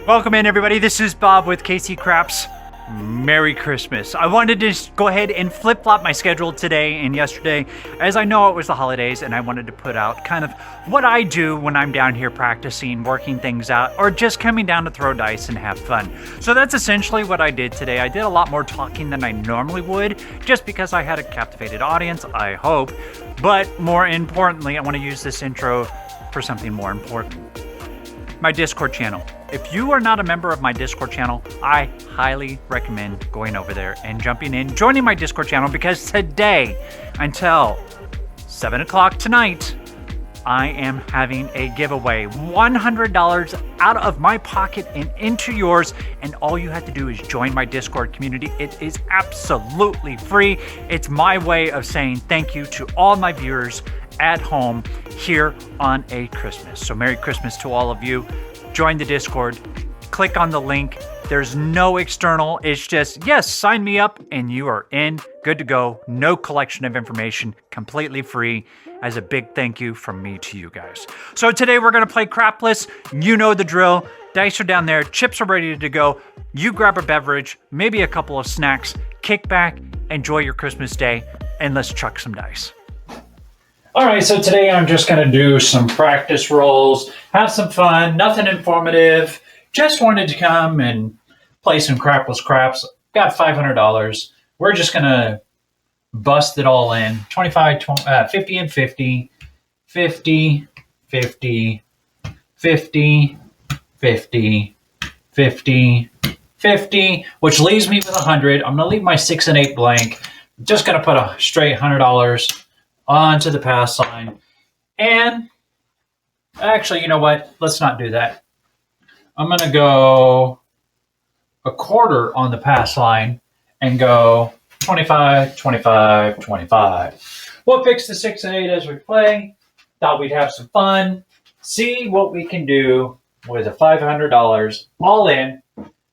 Welcome in, everybody. This is Bob with KC Craps. Merry Christmas. I wanted to just go ahead and flip-flop my schedule today and yesterday, as I know it was the holidays, and I wanted to put out kind of what I do when I'm down here practicing, working things out, or just coming down to throw dice and have fun. So that's essentially what I did today. I did a lot more talking than I normally would, just because I had a captivated audience, I hope. But more importantly, I want to use this intro for something more important. My Discord channel. If you are not a member of my Discord channel, I highly recommend going over there and jumping in, joining my Discord channel, because today until 7 o'clock tonight, I am having a giveaway. $100 out of my pocket and into yours, and all you have to do is join my Discord community. It is absolutely free. It's my way of saying thank you to all my viewers at home here on a Christmas. So Merry Christmas to all of you. Join the Discord, click on the link. There's no external, it's just, yes, sign me up and you are in, good to go. No collection of information, completely free, as a big thank you from me to you guys. So today we're gonna play Crapless. You know the drill. Dice are down there, chips are ready to go. You grab a beverage, maybe a couple of snacks, kick back, enjoy your Christmas day, and let's chuck some dice. All right, so today I'm just going to do some practice rolls, have some fun, nothing informative. Just wanted to come and play some Crapless craps. Got $500. We're just going to bust it all in. 25, 50 and 50, 50, 50, 50, 50, 50, 50, which leaves me with 100. I'm going to leave my 6 and 8 blank. Just going to put a straight $100 onto the pass line. And actually, you know what? Let's not do that. I'm going to go a quarter on the pass line and go 25, 25, 25. We'll fix the 6 and 8 as we play. Thought we'd have some fun. See what we can do with a $500 all in,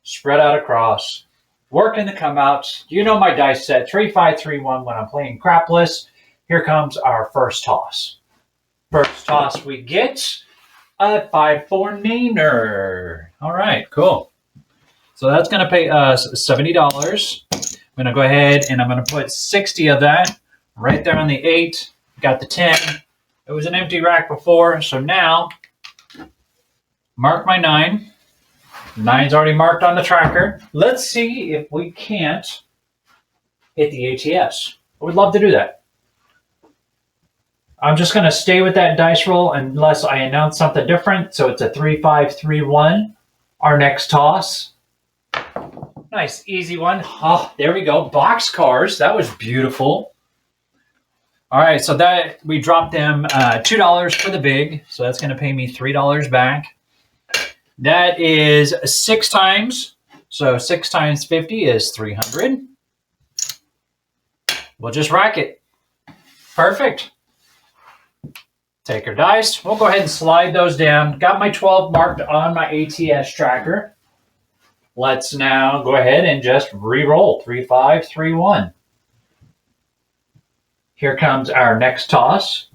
spread out across, working the come outs. You know my dice set, 3, 5, 3, 1 when I'm playing Crapless. Here comes our first toss. First toss we get a 5-4 nainer. All right, cool. So that's going to pay us $70. I'm going to go ahead and I'm going to put 60 of that right there on the 8. Got the 10. It was an empty rack before, so now mark my 9. 9's already marked on the tracker. Let's see if we can't hit the ATS. I would love to do that. I'm just going to stay with that dice roll unless I announce something different. So it's a 3, 5, 3, 1. Our next toss. Nice, easy one. Oh, there we go. Boxcars. That was beautiful. All right, so that we dropped them $2 for the big. So that's going to pay me $3 back. That is 6 times. So 6 times 50 is 300. We'll just rack it. Perfect. Take our dice. We'll go ahead and slide those down. Got my 12 marked on my ATS tracker. Let's now go ahead and just re-roll. 3, 5, 3, 1. Here comes our next toss.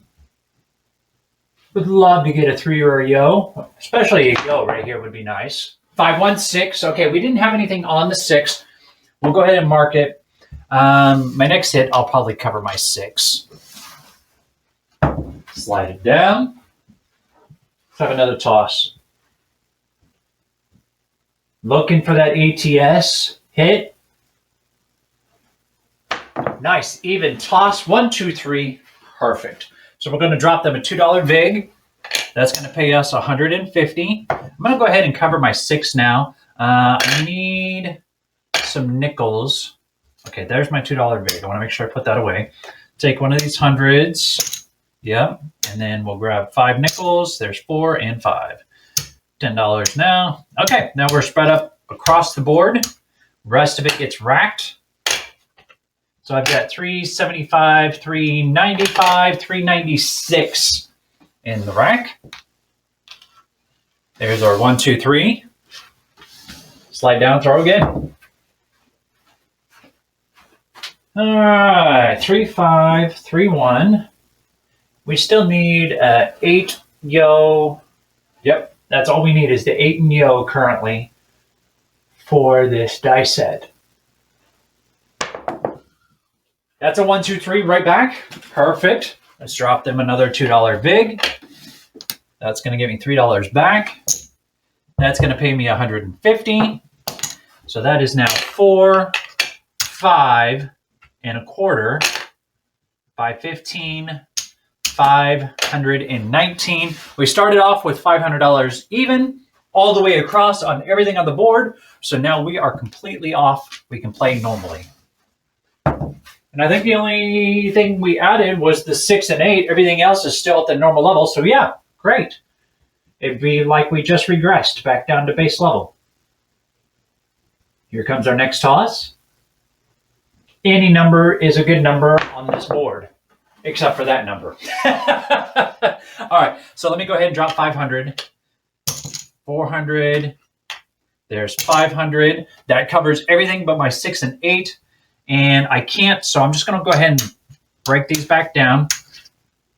Would love to get a 3 or a yo. Especially a yo right here would be nice. 5, 1, 6. Okay, we didn't have anything on the 6. We'll go ahead and mark it. My next hit, I'll probably cover my 6. Slide it down. Let's have another toss. Looking for that ATS hit. Nice, even toss. 1, 2, 3. Perfect. So we're going to drop them a $2 vig. That's going to pay us $150. I'm going to go ahead and cover my 6 now. I need some nickels. Okay, there's my $2 vig. I want to make sure I put that away. Take one of these hundreds. Yep, and then we'll grab 5 nickels. There's 4 and 5. $10 now. Okay, now we're spread up across the board. Rest of it gets racked. So I've got 375, 395, 396 in the rack. There's our 1, 2, 3. Slide down, throw again. All right, 3, 5, 3, 1. We still need 8 yo. Yep, That's all we need is the 8 and yo currently for this die set. That's a 1, 2, 3 right back. Perfect. Let's drop them another $2 vig. That's going to get me $3 back. That's going to pay me $150. So that is now 4, 5 and a quarter, 515, 519. We started off with $500 even all the way across on everything on the board. So now we are completely off. We can play normally. And I think the only thing we added was the 6 and 8. Everything else is still at the normal level. So yeah, great. It'd be like we just regressed back down to base level. Here comes our next toss. Any number is a good number on this board, except for that number. All right, so let me go ahead and drop 500. 400. There's 500. That covers everything but my 6 and 8. And I can't, so I'm just going to go ahead and break these back down.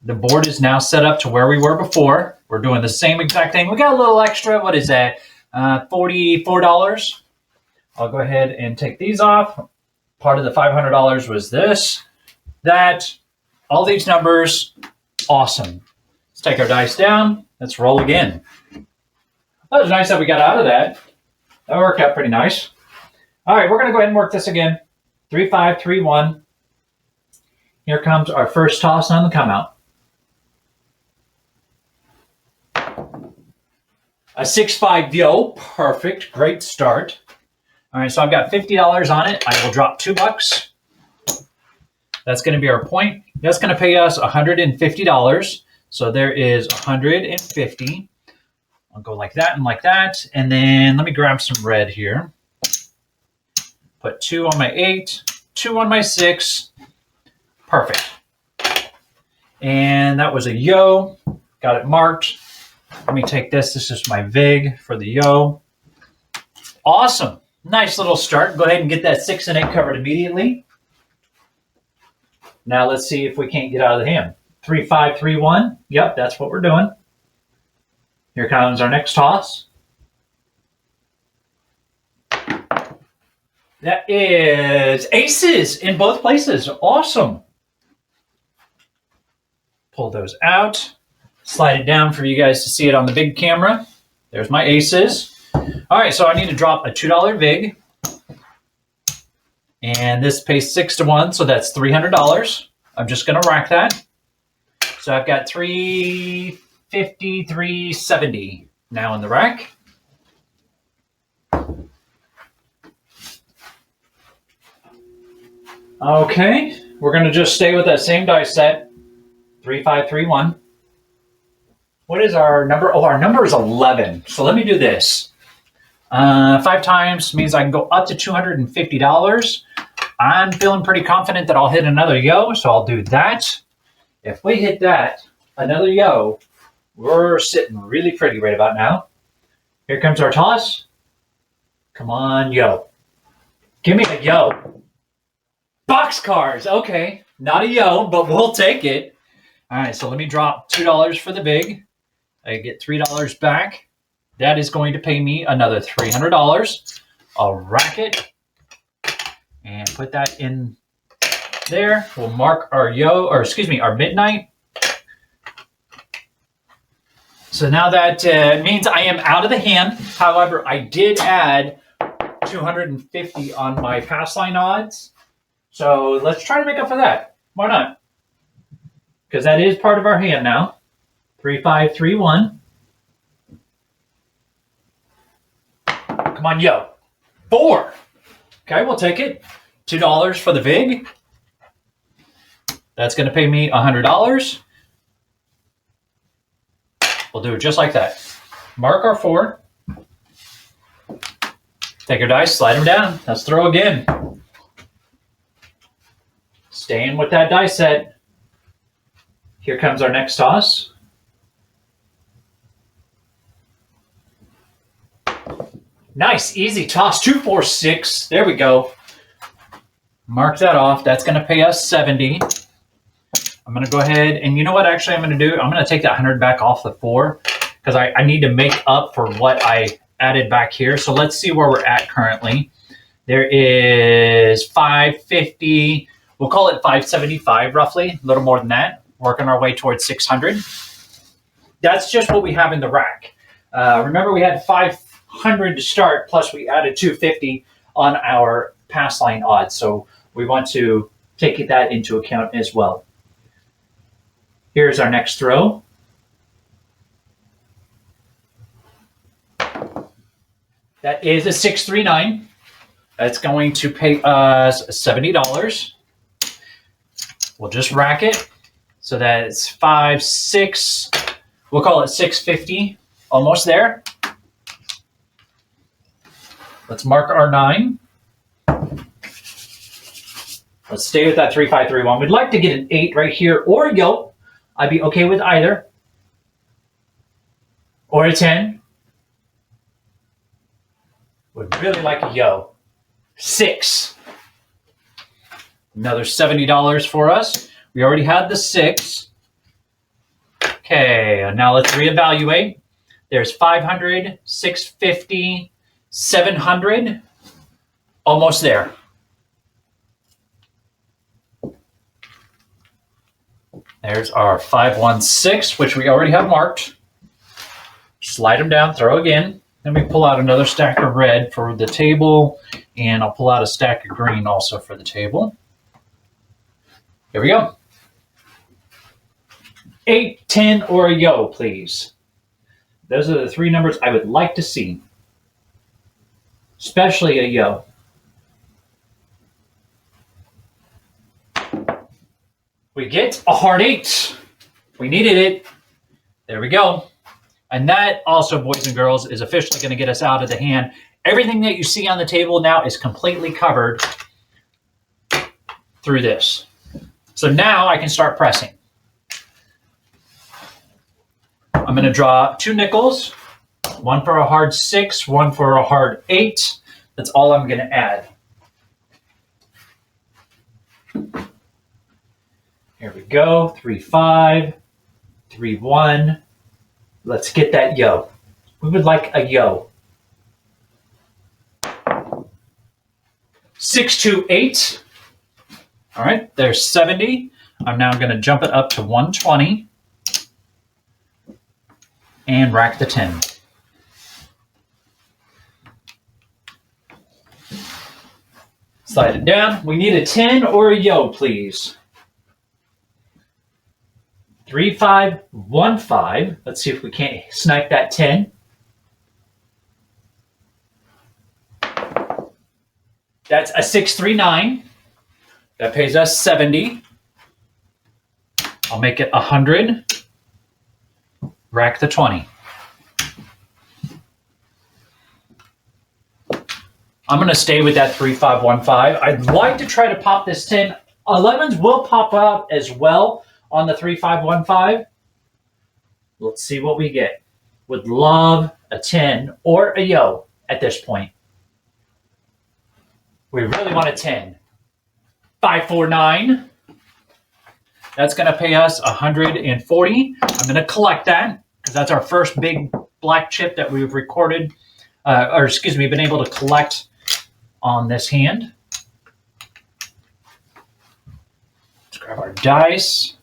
The board is now set up to where we were before. We're doing the same exact thing. We got a little extra. What is that? $44. I'll go ahead and take these off. Part of the $500 was this, that, all these numbers. Awesome. Let's take our dice down. Let's roll again. That was nice that we got out of that. That worked out pretty nice. All right, we're going to go ahead and work this again. 3, 5, 3, 1. Here comes our first toss on the come out. A 6, 5, yo. Perfect. Great start. All right, so I've got $50 on it. I will drop $2. That's going to be our point. That's going to pay us $150. So there is $150. I'll go like that and like that. And then let me grab some red here. Put 2 on my 8, 2 on my 6. Perfect. And that was a yo. Got it marked. Let me take this. This is my vig for the yo. Awesome. Nice little start. Go ahead and get that 6 and 8 covered immediately. Now let's see if we can't get out of the hand. 3, 5, 3, 1. Yep, that's what we're doing. Here comes our next toss. That is aces in both places. Awesome. Pull those out. Slide it down for you guys to see it on the big camera. There's my aces. All right, so I need to drop a $2 vig. And this pays 6 to 1, so that's $300. I'm just going to rack that. So I've got $350, $370 now in the rack. Okay, we're going to just stay with that same dice set. 3, 5, 3, 1. What is our number? Oh, our number is 11. So let me do this. 5 times means I can go up to $250. I'm feeling pretty confident that I'll hit another yo, so I'll do that. If we hit that, another yo, we're sitting really pretty right about now. Here comes our toss. Come on, yo. Give me a yo. Boxcars, okay. Not a yo, but we'll take it. All right, so let me drop $2 for the vig. I get $3 back. That is going to pay me another $300. I'll rack it and put that in there. We'll mark our yo, or excuse me, our midnight. So now that means I am out of the hand. However, I did add 250 on my pass line odds. So let's try to make up for that. Why not? Because that is part of our hand now. 3, 5, 3, 1. Come on, yo. 4. Okay, we'll take it. $2 for the vig. That's going to pay me $100. We'll do it just like that. Mark our 4. Take our dice, slide them down. Let's throw again. Staying with that dice set. Here comes our next toss. Nice, easy toss. 2, 4, 6. There we go. Mark that off. That's going to pay us $70. I'm going to go ahead and you know what actually I'm going to do? I'm going to take that 100 back off the 4 because I need to make up for what I added back here. So let's see where we're at currently. There is 550. We'll call it 575 roughly, a little more than that. Working our way towards 600. That's just what we have in the rack. Remember, we had 500 to start, plus we added 250 on our pass line odds. So we want to take that into account as well. Here's our next throw. That is a 639. That's going to pay us $70. We'll just rack it. So that's 5, 6. We'll call it 650. Almost there. Let's mark our 9. Let's stay with that 3531. We'd like to get an 8 right here or a yo. I'd be okay with either. Or a 10. Would really like a yo. 6. Another $70 for us. We already had the 6. Okay, now let's reevaluate. There's 500, 650, 700. Almost there. There's our 516, which we already have marked. Slide them down, throw again. Then we pull out another stack of red for the table, and I'll pull out a stack of green also for the table. Here we go. 8, 10, or a yo, please. Those are the 3 numbers I would like to see. Especially a yo. We get a hard 8. We needed it. There we go. And that also, boys and girls, is officially going to get us out of the hand. Everything that you see on the table now is completely covered through this. So now I can start pressing. I'm going to draw 2 nickels, one for a hard 6, one for a hard 8. That's all I'm going to add. Here we go, 3, 5, 3, 1. Let's get that yo. We would like a yo. 6, 2, 8. All right, there's 70. I'm now going to jump it up to 120 and rack the 10. Slide it down. We need a 10 or a yo, please. 3, 5, 1, 5. Let's see if we can't snipe that 10. That's a 639. That pays us 70. I'll make it 100. Rack the 20. I'm going to stay with that 3, 5, 1, 5. I'd like to try to pop this 10. 11s will pop out as well on the 3, 5, 1, 5. Let's see what we get. Would love a 10 or a yo at this point. We really want a 10. 5, 4, 9. That's going to pay us 140. I'm going to collect that because that's our first big black chip that we've recorded, been able to collect on this hand. Let's grab our dice.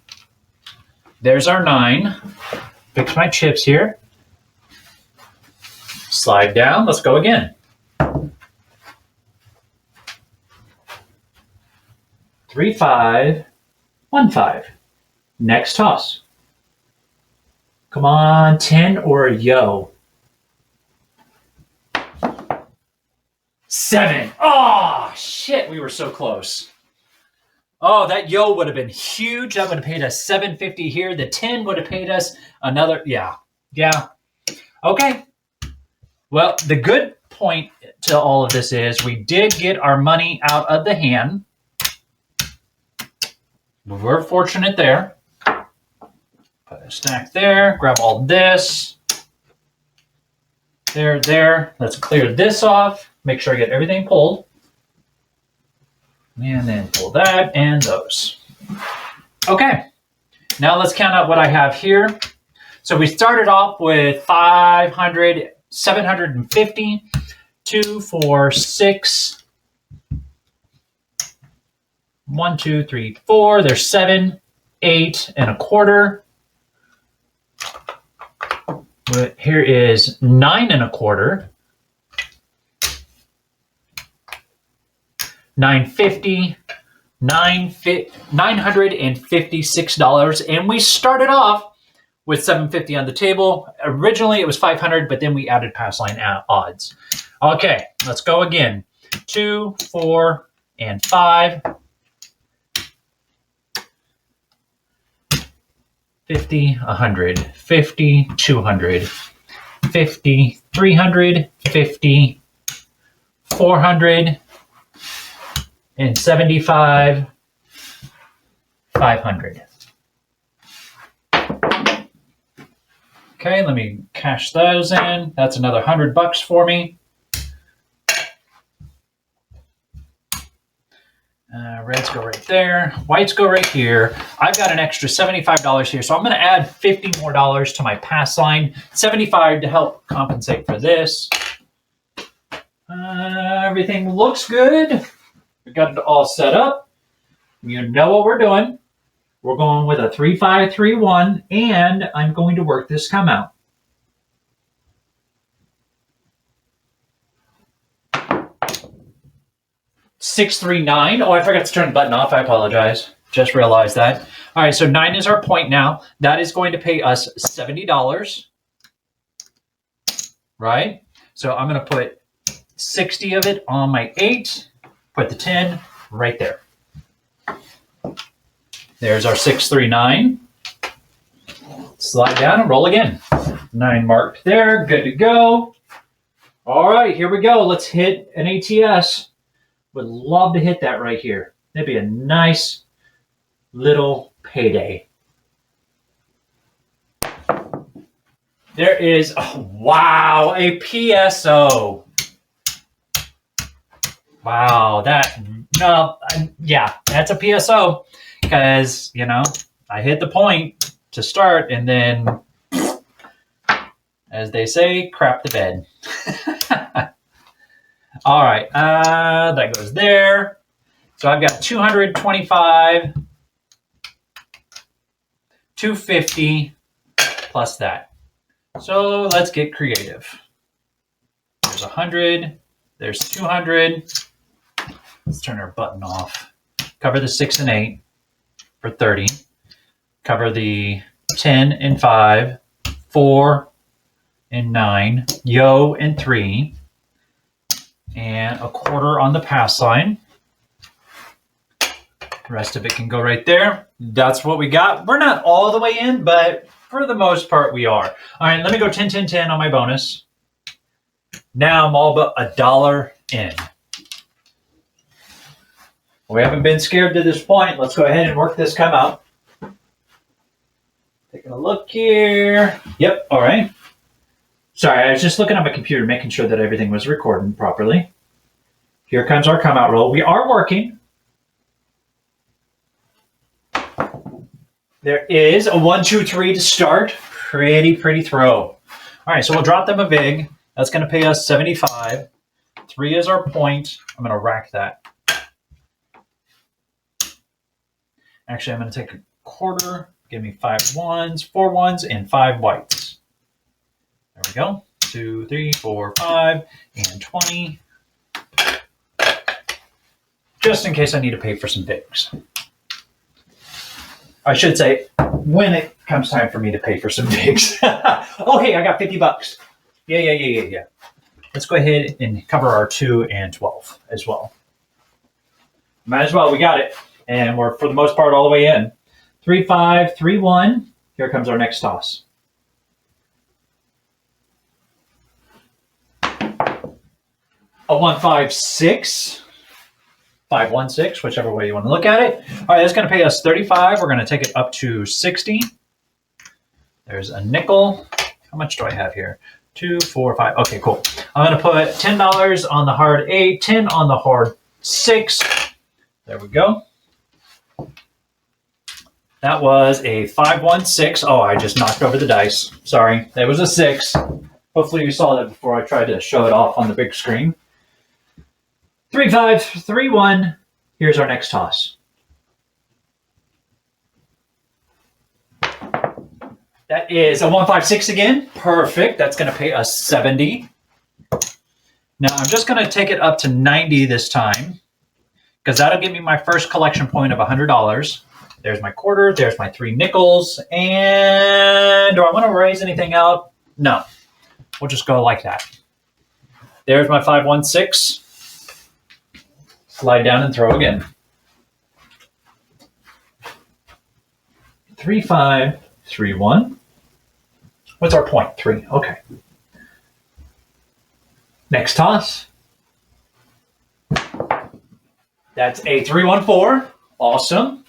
There's our 9. Fix my chips here. Slide down. Let's go again. 3, 5, 1, 5. Next toss. Come on, 10 or a yo. 7. Oh, shit, we were so close. Oh, that yo would have been huge. That would have paid us $750 here. The 10 would have paid us another, yeah. Okay. Well, the good point to all of this is we did get our money out of the hand. We're fortunate there. Put a stack there. Grab all this. There. Let's clear this off. Make sure I get everything pulled. And then pull that and those. Okay. Now let's count out what I have here. So we started off with 500, 750, 2, 4, 6. 1, 2, 3, 4. There's 7, 8 and a quarter. Here is 9 and a quarter. 950, $956, and we started off with 750 on the table. Originally it was 500, but then we added pass line odds. Okay, let's go again. 2, 4, and 5. 50, 100, 50, 200, 50, 300, 50, 400, and 75, 500. Okay, let me cash those in. That's another $100 for me. Reds go right there. Whites go right here. I've got an extra $75 here, so I'm going to add $50 more to my pass line. 75 to help compensate for this. Everything looks good. We got it all set up. You know what we're doing. We're going with a 3-5-3-1, and I'm going to work this come out. $6-3-9. Oh, I forgot to turn the button off. I apologize. Just realized that. All right, so 9 is our point now. That is going to pay us $70, right? So I'm going to put 60 of it on my 8. Put the 10 right there. There's our 6-3-9. Slide down and roll again. 9 marked there. Good to go. All right, here we go. Let's hit an ATS. Would love to hit that right here. That'd be a nice little payday. There is, oh, wow, a PSO. Wow, yeah, that's a PSO because, you know, I hit the point to start and then, as they say, crap the bed. All right, that goes there. So I've got 225, 250 plus that. So let's get creative. There's 100, there's 200. Let's turn our button off. Cover the 6 and 8 for 30. Cover the 10 and 5, 4 and 9, yo and 3, and a quarter on the pass line. The rest of it can go right there. That's what we got. We're not all the way in, but for the most part we are. All right, let me go 10, 10, 10 on my bonus. Now I'm all but $1 in. We haven't been scared to this point. Let's go ahead and work this come out. Taking a look here. Yep, all right. Sorry, I was just looking at my computer, making sure that everything was recording properly. Here comes our come out roll. We are working. There is a 1, 2, 3 to start. Pretty throw. All right, so we'll drop them a vig. That's going to pay us 75. 3 is our point. I'm going to rack that. Actually, I'm going to take a quarter. Give me 5 ones, 4 ones, and 5 whites. There we go. 2, 3, 4, 5, and 20. Just in case I need to pay for some bigs. I should say, when it comes time for me to pay for some bigs. Oh, hey, I got $50. Yeah. Let's go ahead and cover our 2 and 12 as well. Might as well, we got it. And we're, for the most part, all the way in. 3, 5, 3, 1. Here comes our next toss. A 1, 5, 6. 5, 1, 6, whichever way you want to look at it. All right, that's going to pay us 35. We're going to take it up to 60. There's a nickel. How much do I have here? 2, 4, 5. Okay, cool. I'm going to put $10 on the hard 8, 10 on the hard 6. There we go. That was a 516. Oh, I just knocked over the dice. Sorry, that was a 6. Hopefully you saw that before I tried to show it off on the big screen. 3 5, 3 1. Here's our next toss. That is a 156 again. Perfect. That's going to pay us 70. Now I'm just going to take it up to 90 this time, because that'll give me my first collection point of $100. There's my quarter. There's my 3 nickels. And do I want to raise anything out? No. We'll just go like that. There's my 516. Slide down and throw again. 3 5 3 1. What's our point? 3. Okay. Next toss. That's a 314. Awesome.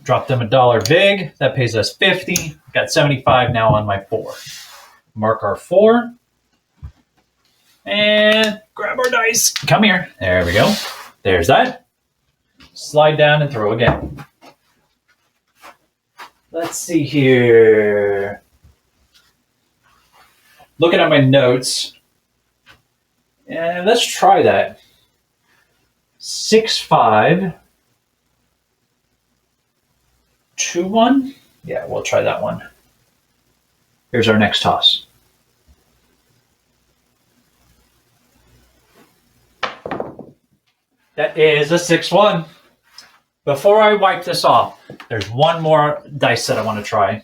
Drop them $1 vig. That pays us 50. Got 75 now on my 4. Mark our 4. And grab our dice. Come here. There we go. There's that. Slide down and throw again. Let's see here. Looking at my notes. And let's try that. 6 5 2 1. Yeah, we'll try that one. Here's our next toss. That is a 6 1. Before I wipe this off, there's one more dice set I want to try.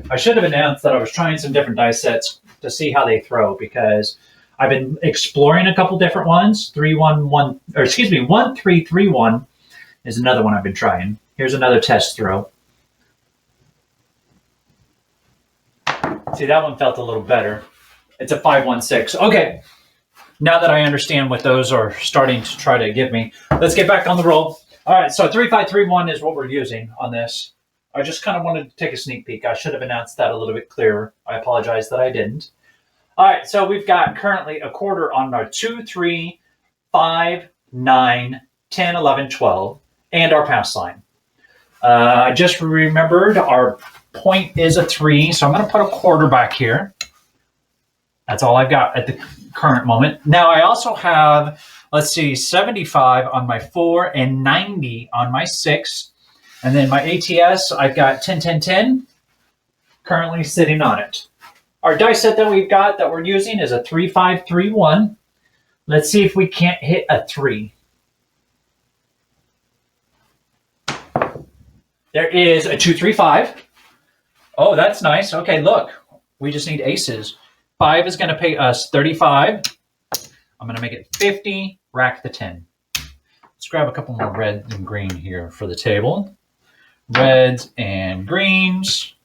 I should have announced that I was trying some different dice sets to see how they throw, because I've been exploring a couple different ones. 1 3 3 1 is another one I've been trying. Here's another test throw. See, that one felt a little better. It's a 516. Okay. Now that I understand what those are starting to try to give me, let's get back on the roll. All right, so 3 5 3 1 is what we're using on this. I just kind of wanted to take a sneak peek. I should have announced that a little bit clearer. I apologize that I didn't. All right, so we've got currently a quarter on our 2, 3, 5, 9, 10, 11, 12, and our pass line. I just remembered our point is a 3, so I'm going to put a quarter back here. That's all I've got at the current moment. Now I also have, let's see, 75 on my 4 and 90 on my 6. And then my ATS, I've got 10, 10, 10 currently sitting on it. Our dice set that we've got that we're using is a 3 5 3 1. Let's see if we can't hit a 3. There is a 2 3 5. Oh, that's nice. Okay, look, we just need aces. 5 is going to pay us 35. I'm going to make it 50, rack the 10. Let's grab a couple more red and green here for the table. Reds and greens.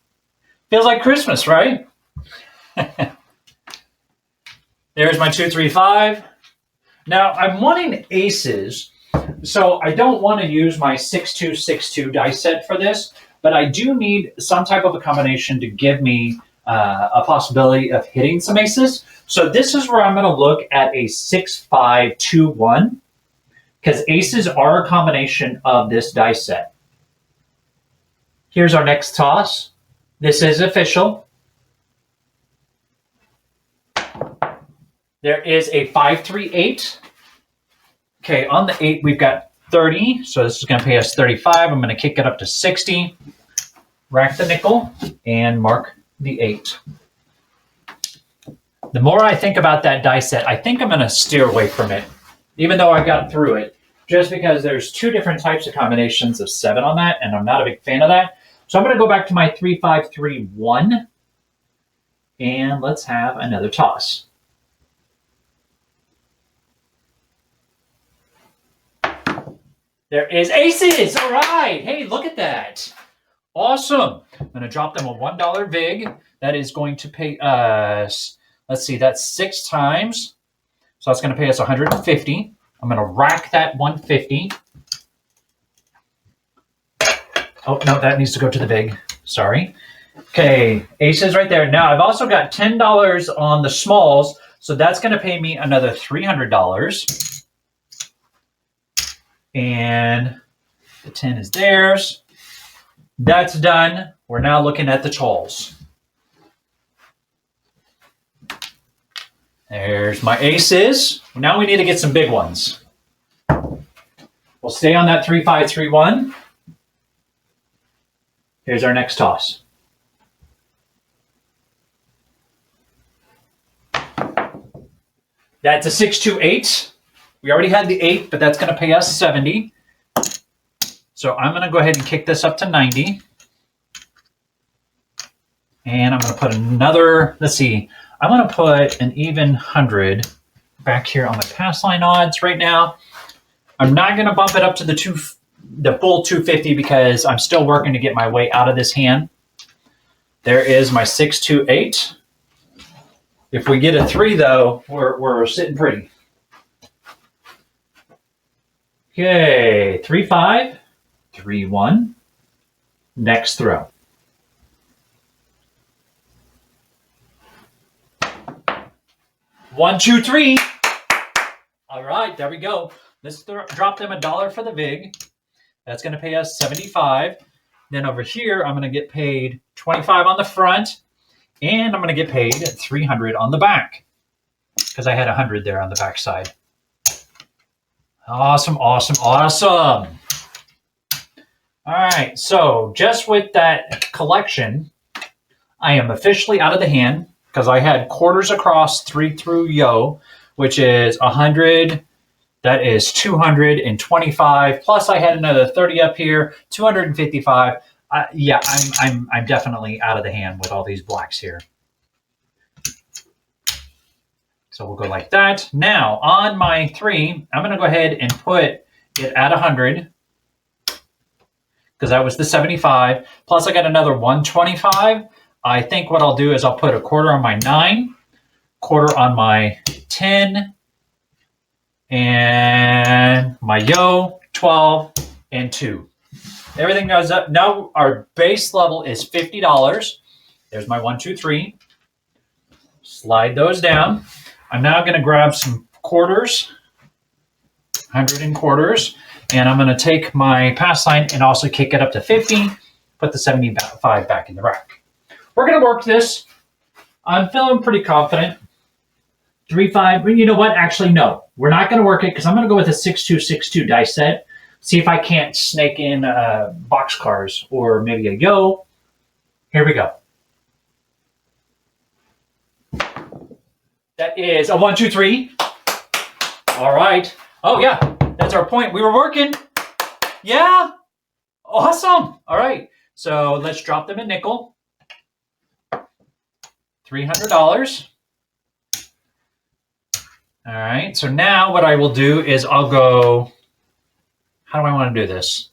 Feels like Christmas, right? There's my 2 3 5. Now, I'm wanting aces, so I don't want to use my 6 2 6 2 dice set for this, but I do need some type of a combination to give me a possibility of hitting some aces. So this is where I'm going to look at a 6 5 2 1, because aces are a combination of this dice set. Here's our next toss. This is official. There is a 5 3 8. Okay, on the 8 we've got 30, so this is going to pay us 35. I'm going to kick it up to 60. Rack the nickel and mark the 8. The more I think about that dice set, I think I'm going to steer away from it, even though I got through it, just because there's 2 different types of combinations of 7 on that, and I'm not a big fan of that. So I'm going to go back to my 3 5 3 1, and let's have another toss. There is aces. All right. Hey, look at that. Awesome. I'm going to drop them a $1 vig. That is going to pay us, let's see, that's 6 times. So that's going to pay us 150. I'm going to rack that 150. Oh, no, that needs to go to the vig. Sorry. Okay, aces right there. Now, I've also got $10 on the smalls, so that's going to pay me another $300. And the 10 is theirs. That's done. We're now looking at the tolls. There's my aces. Now we need to get some big ones. We'll stay on that 3-5-3-1. Here's our next toss. That's a 6-2-8. We already had the 8, but that's going to pay us 70. So I'm going to go ahead and kick this up to 90. And I'm going to put another, let's see, I'm going to put an even 100 back here on my pass line odds right now. I'm not going to bump it up to the full 250 because I'm still working to get my way out of this hand. There is my 6-2-8. If we get a 3, though, we're sitting pretty. Okay, 3-5-3-1. Next throw. One, two, three. All right, there we go. Let's drop them $1 for the VIG. That's going to pay us 75. Then over here, I'm going to get paid 25 on the front, and I'm going to get paid 300 on the back because I had 100 there on the back side. Awesome, awesome, awesome. All right, so just with that collection, I am officially out of the hand because I had quarters across 3 through yo, which is 100. That is 225. Plus, I had another 30 up here, 255. Yeah, I'm definitely out of the hand with all these blacks here. So we'll go like that. Now on my 3, I'm going to go ahead and put it at 100 because that was the 75. Plus, I got another 125. I think what I'll do is I'll put a quarter on my 9, quarter on my 10, and my yo, 12, and 2. Everything goes up. Now our base level is $50. There's my 1, 2, 3. Slide those down. I'm now going to grab some quarters, 100 in quarters, and I'm going to take my pass line and also kick it up to 50, put the 75 back in the rack. We're going to work this. I'm feeling pretty confident. 3-5, but you know what? Actually, no. We're not going to work it because I'm going to go with a 6-2-6-2 dice set. See if I can't snake in boxcars or maybe a yo. Here we go. That is a 1, 2, 3. All right. Oh, yeah. That's our point. We were working. Yeah. Awesome. All right. So let's drop them a nickel. $300. All right. So now what I will do is I'll go. How do I want to do this?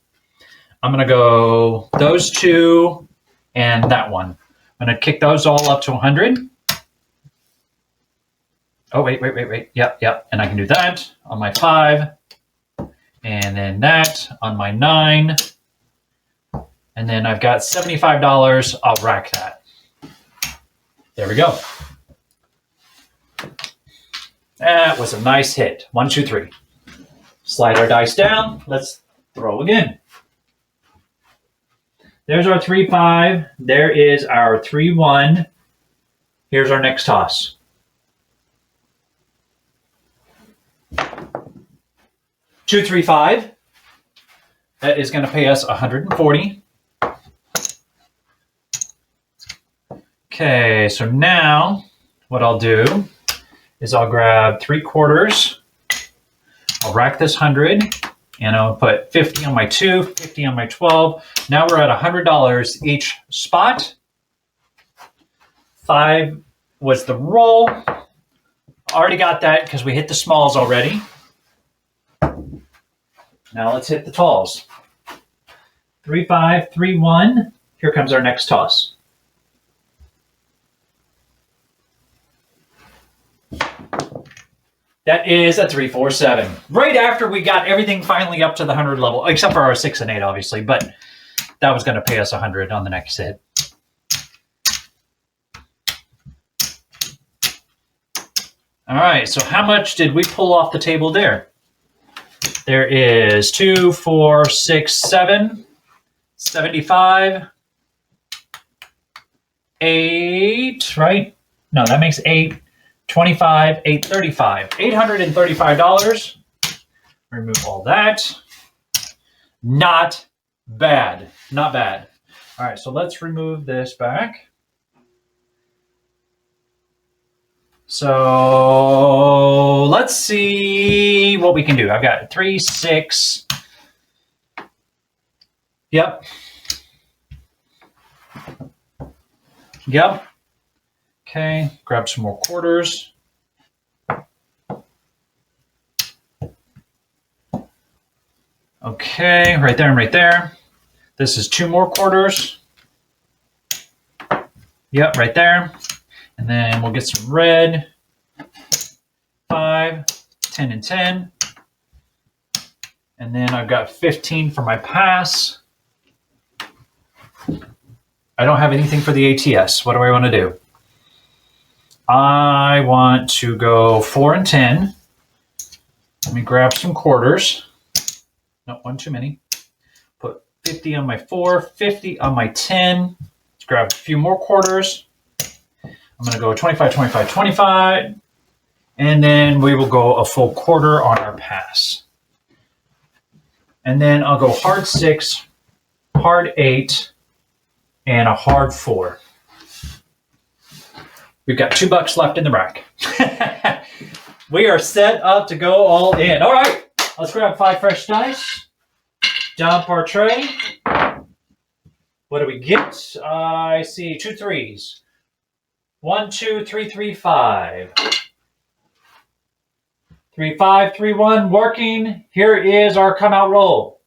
I'm going to go those 2 and that one. I'm going to kick those all up to 100. Oh, wait. Yep. And I can do that on my 5. And then that on my 9. And then I've got $75. I'll rack that. There we go. That was a nice hit. 1, 2, 3. Slide our dice down. Let's throw again. There's our 3-5. There is our 3-1. Here's our next toss. Two, 3, 5. That is going to pay us 140. Okay, so now what I'll do is I'll grab 3 quarters. I'll rack this 100, and I'll put 50 on my 2, 50 on my 12. Now we're at $100 each spot. 5 was the roll. Already got that because we hit the smalls already. Now let's hit the talls. 3-5, 3-1. Here comes our next toss. That is a 3-4-7. Right after we got everything finally up to the 100 level, except for our 6 and 8, obviously, but that was going to pay us 100 on the next hit. All right, so how much did we pull off the table there? There is 2, 4, 6, 7. 75, 8, right? No, that makes 8, 25, 835. $835. Remove all that. Not bad. Not bad. All right, so let's remove this back. So let's see what we can do. I've got 3, 6. Yep. Yep. Okay, grab some more quarters. Okay, right there and right there. This is 2 more quarters. Yep, right there. And then we'll get some red. 5, 10, and 10. And then I've got 15 for my pass. I don't have anything for the ATS. What do I want to do? I want to go 4 and 10. Let me grab some quarters. No, one too many. Put 50 on my 4, 50 on my 10. Let's grab a few more quarters. I'm going to go 25, 25, 25. And then we will go a full quarter on our pass. And then I'll go hard 6, hard 8, and a hard 4. We've got $2 left in the rack. We are set up to go all in. All right, let's grab 5 fresh dice. Dump our tray. What do we get? I see 2 3s. 1, 2, 3, 3, 5. 3, 5, 3, 1, working. Here is our come out roll.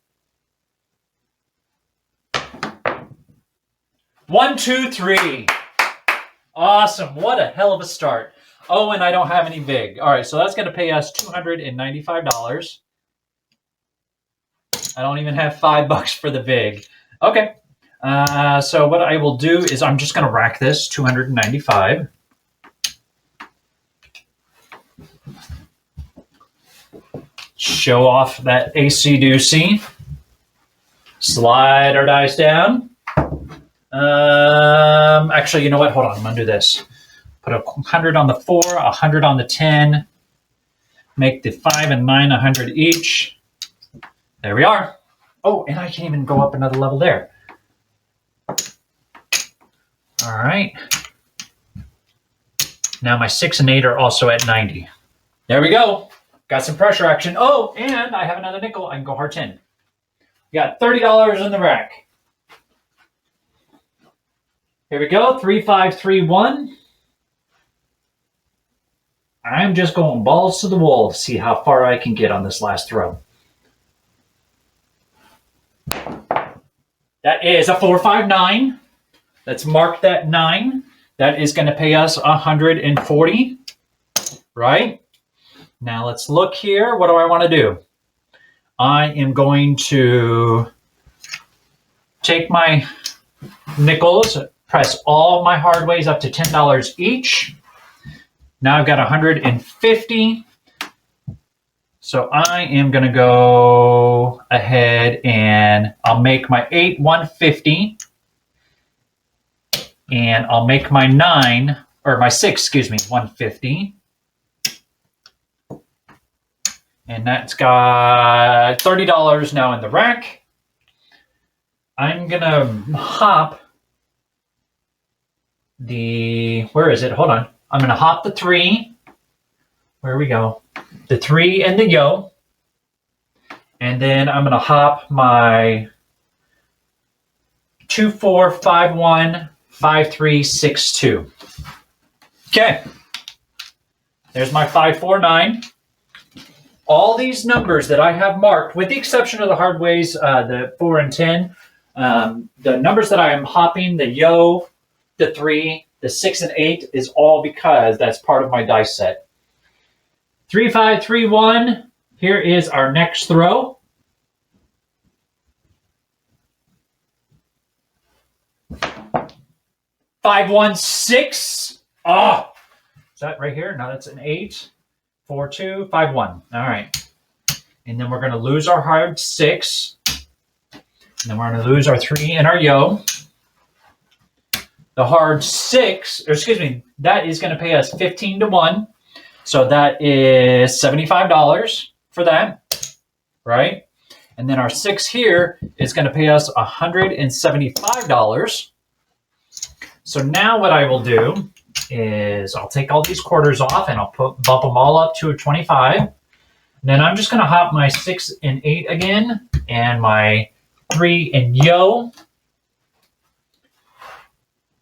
1, 2, 3. Awesome. What a hell of a start. Oh, and I don't have any VIG. All right, so that's going to pay us $295. I don't even have $5 for the VIG. Okay. So what I will do is I'm just going to rack this $295. Show off that AC-doocy. Slide our dice down. Actually, you know what? Hold on. I'm going to do this. Put 100 on the 4, 100 on the 10. Make the 5 and 9 100 each. There we are. Oh, and I can even go up another level there. All right. Now my 6 and 8 are also at 90. There we go. Got some pressure action. Oh, and I have another nickel. I can go hard 10. We got $30 in the rack. Here we go. 3, 5, 3, 1. I'm just going balls to the wall to see how far I can get on this last throw. That is a 4, 5, 9. Let's mark that 9. That is going to pay us 140, right? Now let's look here. What do I want to do? I am going to take my nickels, press all my hard ways up to $10 each. Now I've got 150. So I am going to go ahead and I'll make my 8 150. And I'll make my 9, or my 6, excuse me, 150. And that's got $30 now in the rack. I'm going to hop the, where is it? Hold on. I'm going to hop the 3. Where we go? The 3 and the yo. And then I'm going to hop my 2, 4, 5, 1, 5, 3, 6, 2. Okay. There's my 5, 4, 9. All these numbers that I have marked, with the exception of the hard ways, the 4 and 10, the numbers that I am hopping, the yo, the 3, the 6 and 8, is all because that's part of my dice set. 3, 5, 3, 1. Here is our next throw. 5, 1, 6. Oh, is that right here? No, that's an 8. 4, 2, 5, 1. All right. And then we're going to lose our hard 6. And then we're going to lose our 3 and our yo. The hard 6, or excuse me, that is going to pay us 15 to 1. So that is $75 for that, right? And then our 6 here is going to pay us $175. So now what I will do is I'll take all these quarters off and I'll bump them all up to a 25. And then I'm just going to hop my 6 and 8 again and my 3 and yo.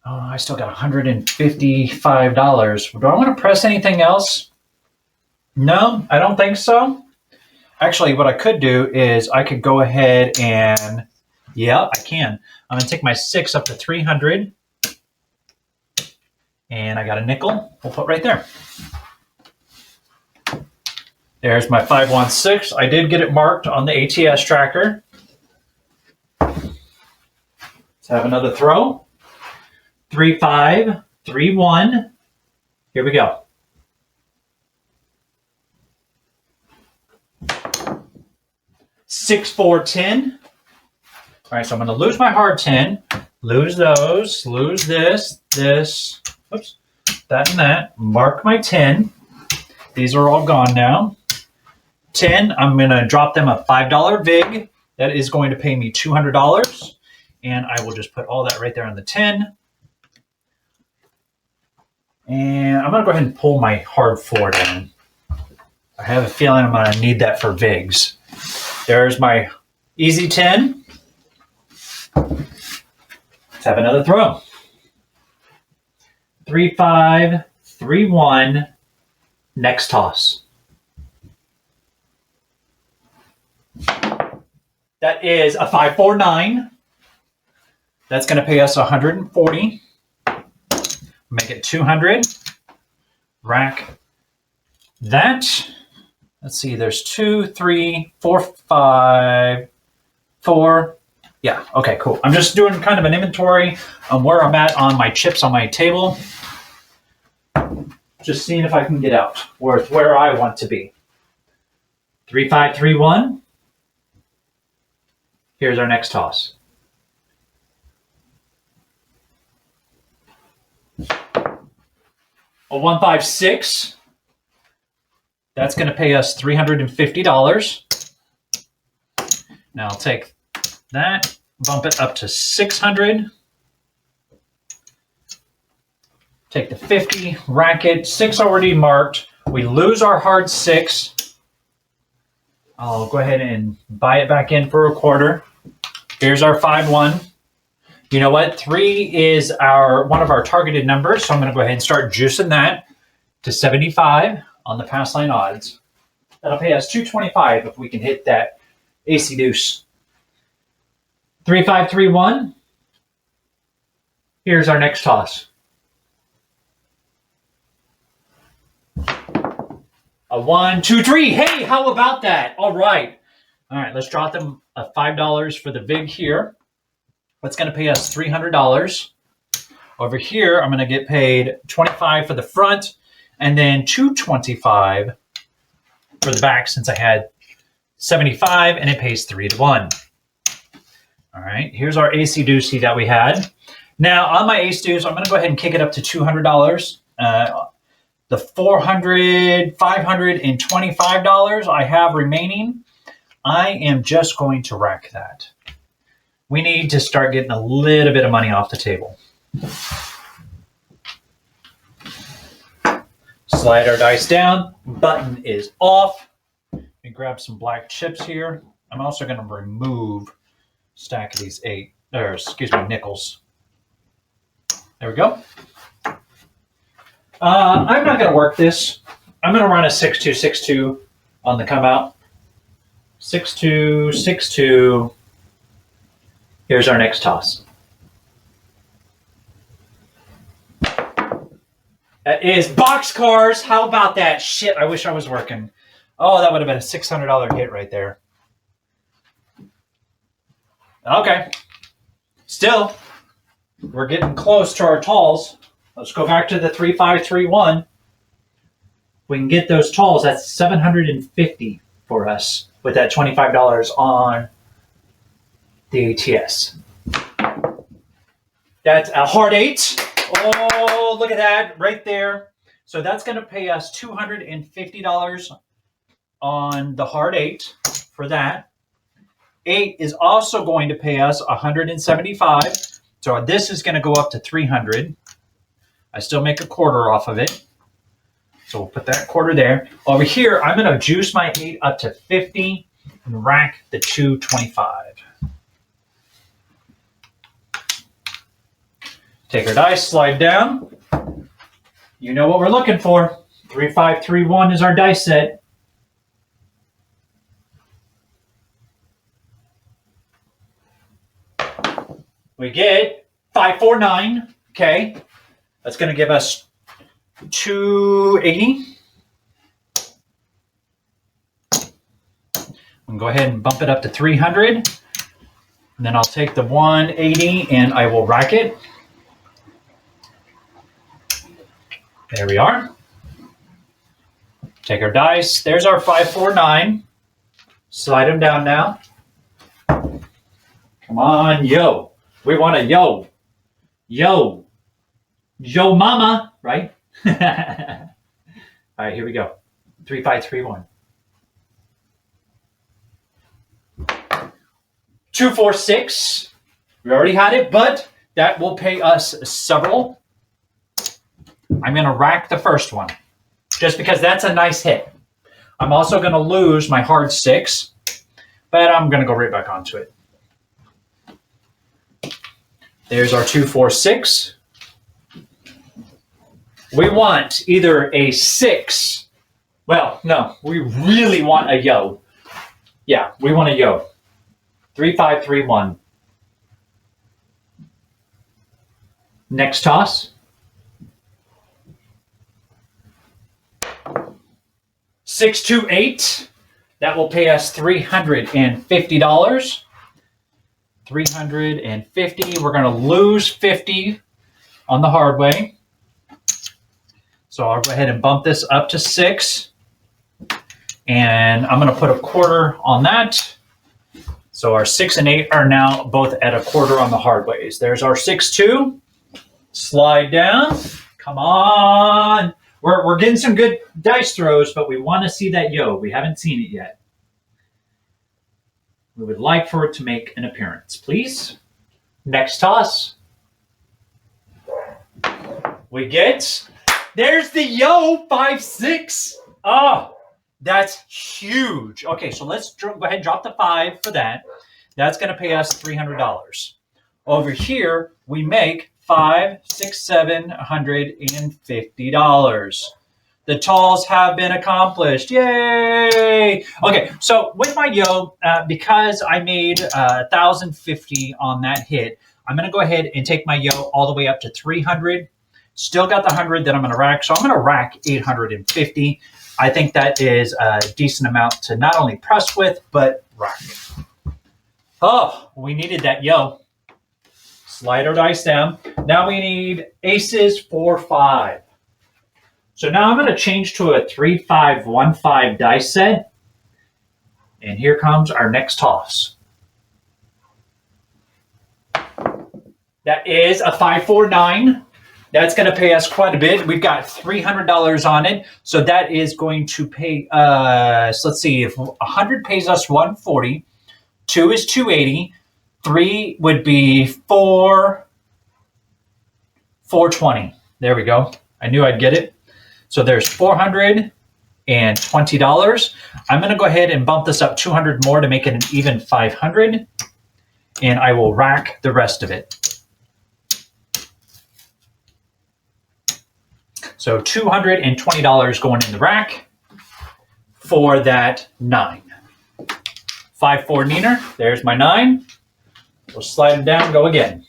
Oh, I still got $155. Do I want to press anything else? No, I don't think so. Actually, what I could do is I could go ahead and, yeah, I can. I'm going to take my 6 up to 300. And I got a nickel. We'll put right there. There's my 516. I did get it marked on the ATS tracker. Let's have another throw. 3, 5, 3, 1. Here we go. Six, 4, 10. All right, so I'm going to lose my hard 10, lose those, lose this, oops, that and that. Mark my 10. These are all gone now. 10, I'm going to drop them a $5 VIG. That is going to pay me $200. And I will just put all that right there on the 10. And I'm going to go ahead and pull my hard 4 down. I have a feeling I'm going to need that for VIGs. There's my easy 10. Let's have another throw. 3, 5, 3, 1. Next toss. That is a 5, 4, 9. That's going to pay us 140. Make it 200. Rack that. Let's see, there's 2, 3, 4, 5, 4. Yeah, okay, cool. I'm just doing kind of an inventory on where I'm at on my chips on my table. Just seeing if I can get out where I want to be. 3, 5, 3, 1. Here's our next toss. A 1, 5, 6. That's going to pay us $350. Now I'll take that, bump it up to 600. Take the 50, rack it, 6 already marked. We lose our hard 6. I'll go ahead and buy it back in for a quarter. Here's our 5, 1. You know what? 3 is one of our targeted numbers, so I'm going to go ahead and start juicing that to 75 on the pass line odds. That'll pay us $225 if we can hit that AC deuce. 3, 5, 3, 1. Here's our next toss. A 1, 2, 3. Hey, how about that? All right. All right, let's drop them a $5 for the VIG here. That's going to pay us $300. Over here, I'm going to get paid $25 for the front and then $225 for the back since I had 75 and it pays 3 to 1. All right, here's our AC Deucey that we had. Now on my Ace Deuce, I'm going to go ahead and kick it up to $200. The $400, $500, and $25 I have remaining, I am just going to rack that. We need to start getting a little bit of money off the table. Slide our dice down. Button is off. Let me grab some black chips here. I'm also going to remove a stack of these nickels. There we go. I'm not going to work this. I'm going to run a 6-2-6-2 on the come out. 6-2-6-2. Here's our next toss. That is boxcars. How about that? Shit, I wish I was working. Oh, that would have been a $600 hit right there. Okay. Still, we're getting close to our talls. Let's go back to the 3-5-3-1. We can get those talls. That's $750 for us with that $25 on the ATS. That's a hard 8. Oh, look at that right there. So that's going to pay us $250 on the hard 8 for that. 8 is also going to pay us $175. So this is going to go up to $300. I still make a quarter off of it. So we'll put that quarter there. Over here, I'm going to juice my 8 up to 50 and rack the 225. Take our dice, slide down. You know what we're looking for. 3, 5, 3, 1 is our dice set. We get 5, 4, 9. Okay. That's going to give us 280. I'm going to go ahead and bump it up to 300. And then I'll take the 180 and I will rack it. There we are. Take our dice. There's our 5, 4, 9. Slide them down now. Come on, yo. We want a yo. Yo. Yo mama, right? All right, here we go. 3, 5, 3, 1. 2, 4, 6. We already had it, but that will pay us several. I'm going to rack the first one just because that's a nice hit. I'm also going to lose my hard 6, but I'm going to go right back onto it. There's our 2, 4, 6. We want either a 6. Well, no, we really want a yo. Yeah, we want a yo. 3, 5, 3, 1. Next toss. 6, 2, 8. That will pay us $350. 350. We're going to lose 50 on the hard way. So I'll go ahead and bump this up to 6. And I'm going to put a quarter on that. So our 6 and 8 are now both at a quarter on the hard ways. There's our 6, 2. Slide down. Come on. We're getting some good dice throws, but we want to see that yo. We haven't seen it yet. We would like for it to make an appearance, please. Next toss. We get, there's the yo, 5, 6. Oh, that's huge. Okay, so let's go ahead and drop the 5 for that. That's going to pay us $300. Over here, we make $5, 6, 7, $150. The talls have been accomplished. Yay! Okay, so with my yo, because I made $1,050 on that hit, I'm going to go ahead and take my yo all the way up to 300. Still got the 100 that I'm going to rack, so I'm going to rack 850. I think that is a decent amount to not only press with, but rack. Oh, we needed that yo. Slide our dice down. Now we need aces, 4, 5. So now I'm going to change to a 3, 5, 1, 5 dice set. And here comes our next toss. That is a 5, 4, 9. That's going to pay us quite a bit. We've got $300 on it. So that is going to pay us, let's see, if 100 pays us 140, 2 is 280, 3 would be 420. There we go. I knew I'd get it. So there's $420. I'm going to go ahead and bump this up 200 more to make it an even 500. And I will rack the rest of it. So $220 going in the rack for that 9. 5, 4 neener. There's my 9. We'll slide it down, go again.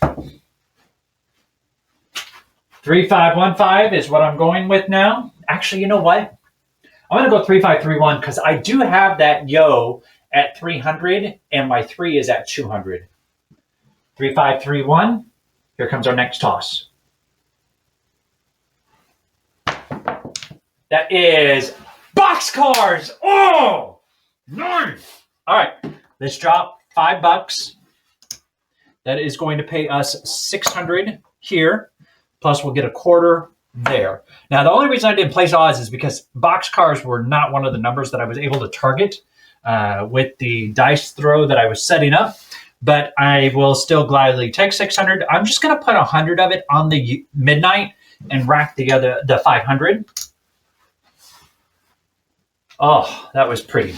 3, 5, 1, 5 is what I'm going with now. Actually, you know what? I'm going to go 3, 5, 3, 1 because I do have that yo at 300 and my 3 is at 200. 3, 5, 3, 1. Here comes our next toss. That is boxcars. Oh, nice. All right, let's drop $5. That is going to pay us 600 here, plus we'll get a quarter there. Now, the only reason I didn't place odds is because boxcars were not one of the numbers that I was able to target with the dice throw that I was setting up, but I will still gladly take 600. I'm just going to put 100 of it on the midnight and rack the 500. Oh, that was pretty.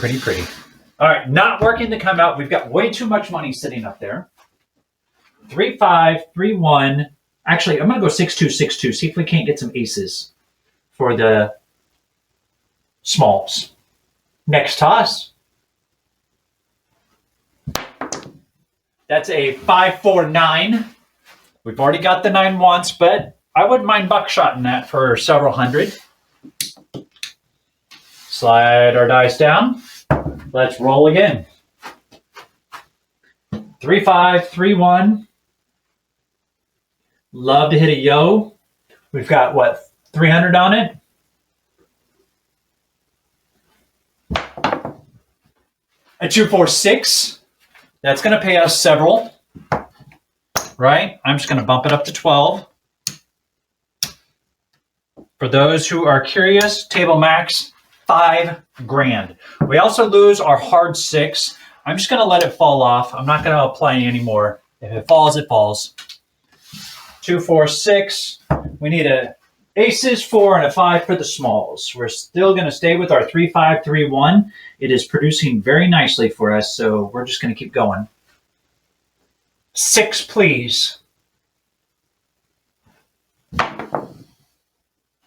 All right, not working to come out. We've got way too much money sitting up there. 3, 5, 3, 1. Actually, I'm going to go 6, 2, 6, 2. See if we can't get some aces for the smalls. Next toss. That's a 5, 4, 9. We've already got the 9 once, but I wouldn't mind buckshotting that for several hundred. Slide our dice down. Let's roll again. 3, 5, 3, 1. Love to hit a yo. We've got, what, 300 on it? A 2, 4, 6. That's going to pay us several, right? I'm just going to bump it up to 12. For those who are curious, table max, 5 grand. We also lose our hard 6. I'm just going to let it fall off. I'm not going to apply any more. If it falls, it falls. 2, 4, 6. We need a aces 4 and a 5 for the smalls. We're still going to stay with our 3, 5, 3, 1. It is producing very nicely for us, so we're just going to keep going. 6, please.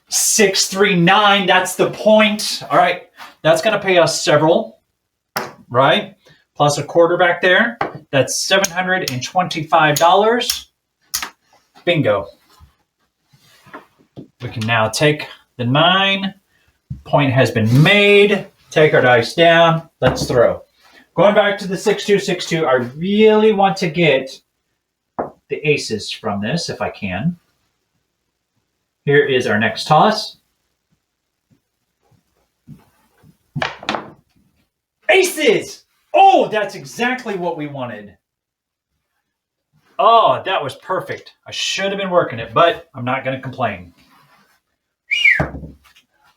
6, 3, 9. That's the point. All right, that's going to pay us several, right? Plus a quarter back there. That's $725. Bingo. We can now take the 9. Point has been made. Take our dice down. Let's throw. Going back to the 6, 2, 6, 2, I really want to get the aces from this if I can. Here is our next toss. Aces! Oh, that's exactly what we wanted. Oh, that was perfect. I should have been working it, but I'm not going to complain.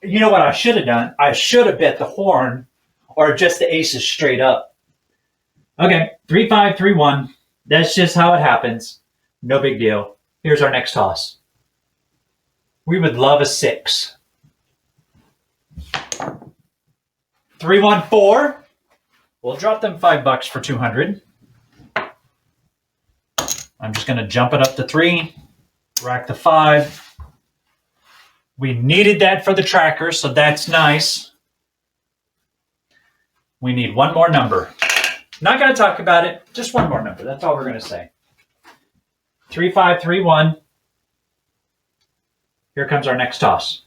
You know what I should have done? I should have bet the horn or just the aces straight up. Okay, 3, 5, 3, 1. That's just how it happens. No big deal. Here's our next toss. We would love a 6. 3, 1, 4. We'll drop them $5 for 200. I'm just going to jump it up to 3, rack the 5. We needed that for the tracker, so that's nice. We need one more number. Not going to talk about it, just one more number. That's all we're going to say. 3, 5, 3, 1. Here comes our next toss.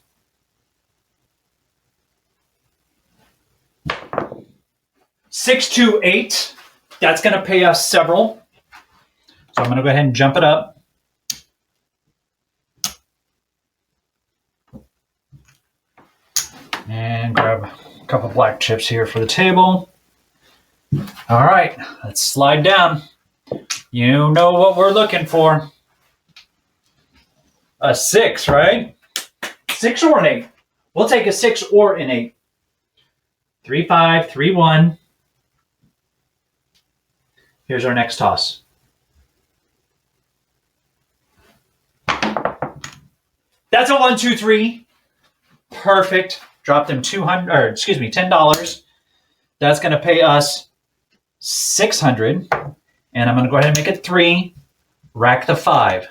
6, 2, 8. That's going to pay us several. So I'm going to go ahead and jump it up. And grab a couple black chips here for the table. All right, let's slide down. You know what we're looking for. A 6, right? 6 or an 8. We'll take a 6 or an 8. 3, 5, 3, 1. Here's our next toss. That's a 1, 2, 3. Perfect. Drop them $10. That's going to pay us 600. And I'm going to go ahead and make it 3. Rack the 5.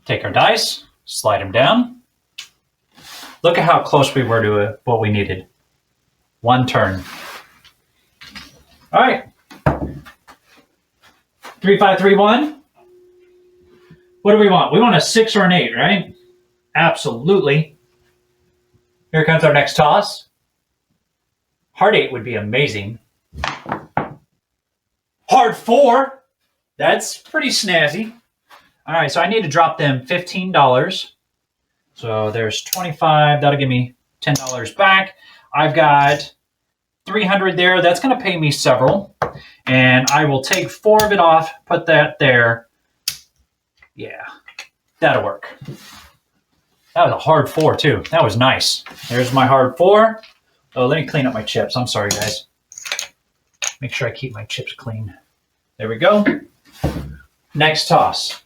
Take our dice, slide them down. Look at how close we were to what we needed. One turn. All right. 3, 5, 3, 1. What do we want? We want a 6 or an 8, right? Absolutely. Here comes our next toss. Hard 8 would be amazing. Hard 4. That's pretty snazzy. All right, so I need to drop them $15. So there's 25. That'll give me $10 back. I've got 300 there. That's going to pay me several. And I will take 4 of it off, put that there. Yeah, that'll work. That was a hard 4 too. That was nice. There's my hard 4. Oh, let me clean up my chips. I'm sorry, guys. Make sure I keep my chips clean. There we go. Next toss.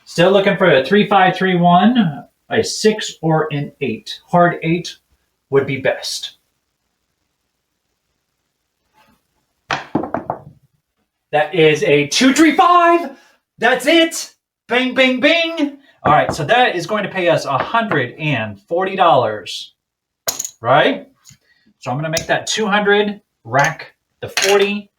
Still looking for a 3-5, 3-1, a 6 or an 8. Hard 8 would be best. That is a 2-3-5. That's it. Bang, bang, bang. All right, so that is going to pay us $140, right? So I'm going to make that 200, rack the 40.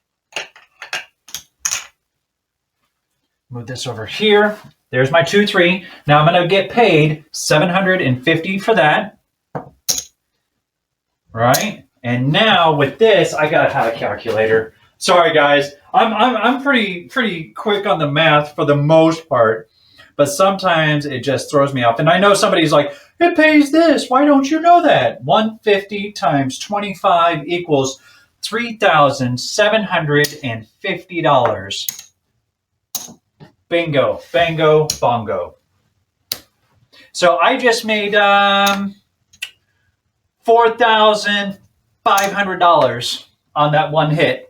Move this over here. There's my 2-3. Now I'm going to get paid $750 for that, right? And now with this, I got to have a calculator. Sorry, guys. I'm pretty quick on the math for the most part, but sometimes it just throws me off. And I know somebody's like, it pays this. Why don't you know that? 150 times 25 equals $3,750. Bingo, bango, bongo. So I just made $4,500 on that one hit.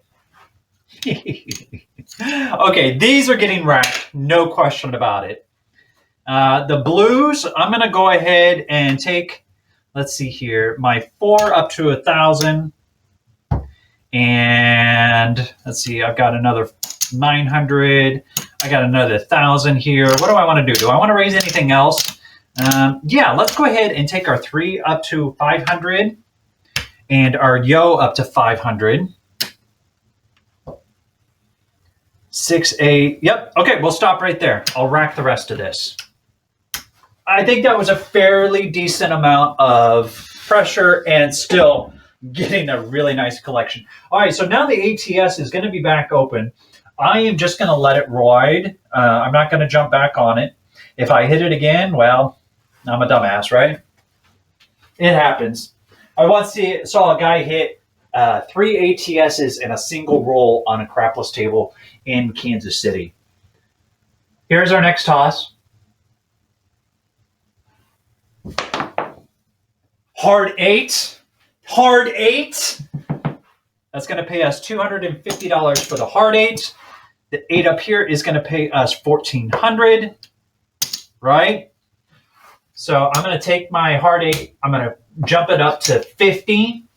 Okay, these are getting racked, no question about it. The blues, I'm going to go ahead and take, let's see here, my 4 up to 1,000. And let's see, I've got another 900. I got another 1,000 here. What do I want to do? Do I want to raise anything else? Yeah, let's go ahead and take our 3 up to 500 and our yo up to 500. 6, 8. Yep. Okay, we'll stop right there. I'll rack the rest of this. I think that was a fairly decent amount of pressure and still getting a really nice collection. All right, so now the ATS is going to be back open. I am just going to let it ride. I'm not going to jump back on it. If I hit it again, well, I'm a dumbass, right? It happens. I once saw a guy hit 3 ATSs in a single roll on a crapless table in Kansas City. Here's our next toss. Hard 8. Hard 8. That's going to pay us $250 for the hard 8. The 8 up here is going to pay us $1,400, right? So I'm going to take my hard 8. I'm going to jump it up to 50.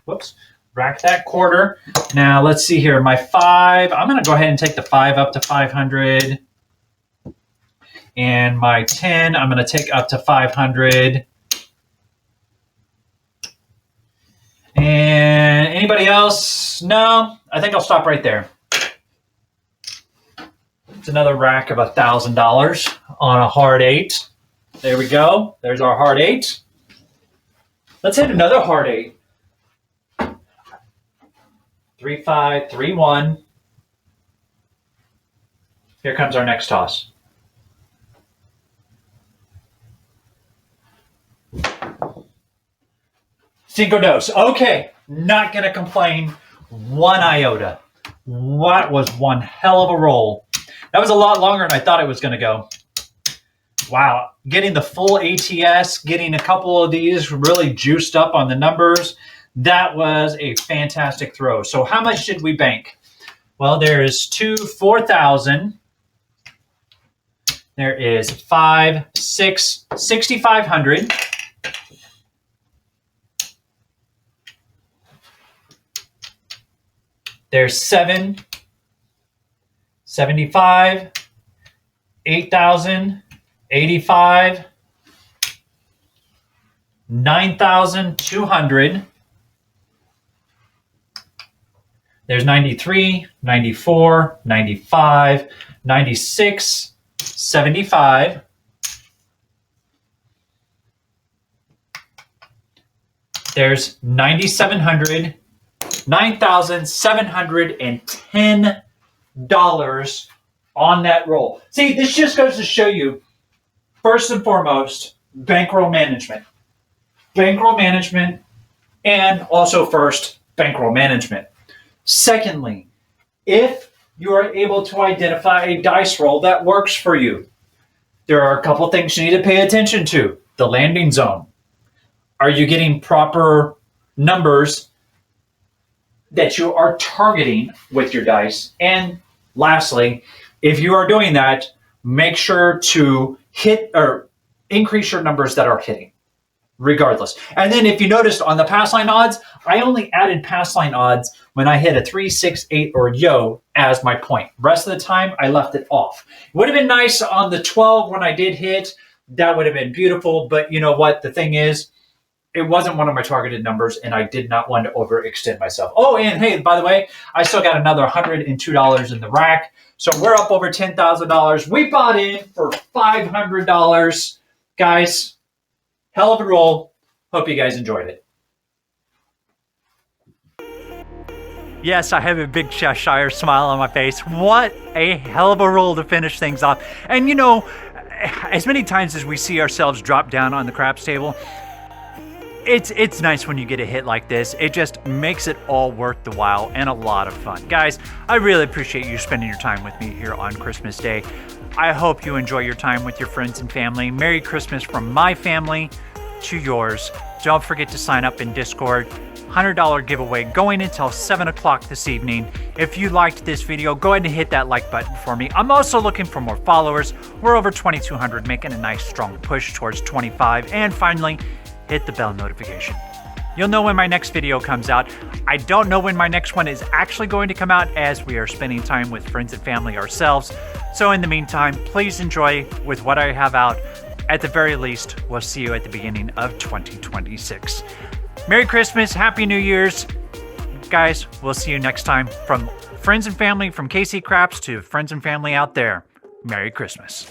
Whoops. Rack that quarter. Now let's see here. My 5, I'm going to go ahead and take the 5 up to 500. And my 10, I'm going to take up to 500. And anybody else? No, I think I'll stop right there. It's another rack of $1,000 on a hard 8. There we go. There's our hard 8. Let's hit another hard 8. 3, 5, 3, 1. Here comes our next toss. Cinco dos. Okay, not going to complain one iota. That was one hell of a roll. That was a lot longer than I thought it was going to go. Wow, getting the full ATS, getting a couple of these really juiced up on the numbers. That was a fantastic throw. So how much did we bank? Well, there's 4,000. There is 5, 6, 6,500. There's 7, 75, 8,000, 85, 9,200. There's 93, 94, 95, 96, 75. There's 9,700, $9,710 on that roll. See, this just goes to show you, first and foremost, bankroll management. Bankroll management, and also first, bankroll management. Secondly, if you are able to identify a dice roll that works for you, there are a couple things you need to pay attention to. The landing zone. Are you getting proper numbers that you are targeting with your dice? And lastly, if you are doing that, make sure to hit or increase your numbers that are hitting, regardless. And then if you noticed on the pass line odds, I only added pass line odds when I hit a 3, 6, 8, or yo as my point. Rest of the time, I left it off. It would have been nice on the 12 when I did hit. That would have been beautiful. But you know what? The thing is, it wasn't one of my targeted numbers, and I did not want to overextend myself. Oh, and hey, by the way, I still got another $102 in the rack. So we're up over $10,000. We bought in for $500. Guys, hell of a roll. Hope you guys enjoyed it. Yes, I have a big Cheshire smile on my face. What a hell of a roll to finish things off. And you know, as many times as we see ourselves drop down on the craps table, it's nice when you get a hit like this. It just makes it all worth the while and a lot of fun. Guys, I really appreciate you spending your time with me here on Christmas Day. I hope you enjoy your time with your friends and family. Merry Christmas from my family to yours. Don't forget to sign up in Discord. $100 giveaway going until 7 o'clock this evening. If you liked this video, go ahead and hit that like button for me. I'm also looking for more followers. We're over 2,200, making a nice strong push towards 25. And finally, hit the bell notification. You'll know when my next video comes out. I don't know when my next one is actually going to come out, as we are spending time with friends and family ourselves. So in the meantime, please enjoy with what I have out. At the very least, we'll see you at the beginning of 2026. Merry Christmas, Happy New Year's. Guys, we'll see you next time. From friends and family, from KC Craps to friends and family out there, Merry Christmas.